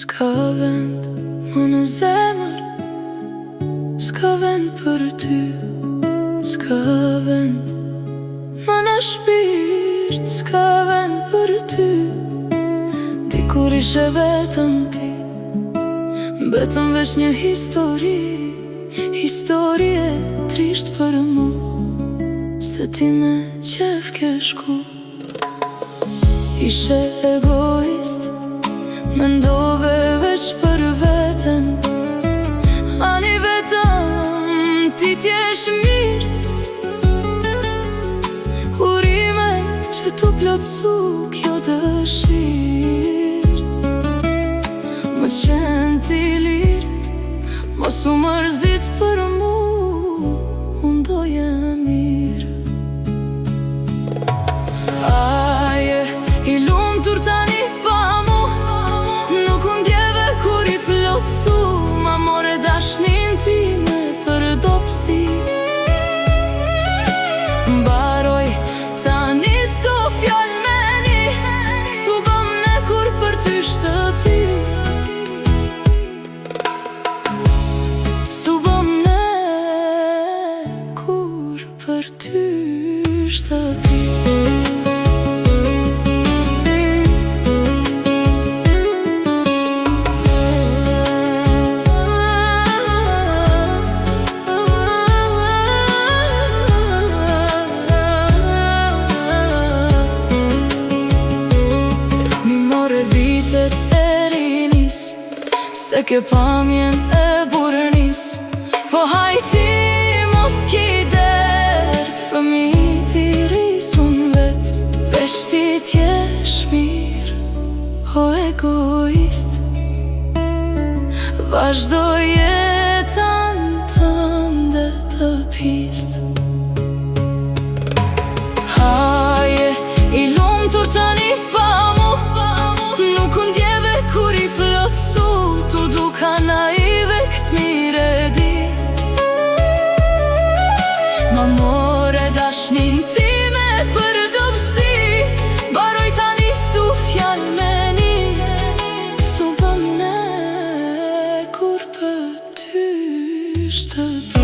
S'ka vend më në zemër, s'ka vend për ty. S'ka vend më në shpirt, s'ka vend për ty. Ti kur ishe vetëm ti, betëm veç një histori, histori e trisht për mu, se ti me qef ke shku. Ishe egoist, mendove veç për veten, ani vetëm ti t'jesh mirë. Urime që tu plotsu kjo dëshirë, më qenë ti lirë, mos u mërzit për mu, unë doje mirë. Aje i lumtur tani pa mu, nuk unë djeve kur i plotsu, ma more dashnin time për dopsi. Mbaroj tani sto fjall me ni, su bëm ne kur për ty shtëpi. Su bëm ne kur për ty shtëpi. Vitet e rinis, se ke pamjen e burnis, po hajti mos ki dert, fëmi ti risun vet, veç ti t'jesh mirë, o egoist. Vazhdo jetën tënde të pist. Haje i lumtur tani pa mu, nuk unë djeve kur i plotsu, tu duka naive këtë mire di. Ma more dashnin time për dopsi, baroj tani stu fjall me ni, su bëm ne kur për ty shtëpi.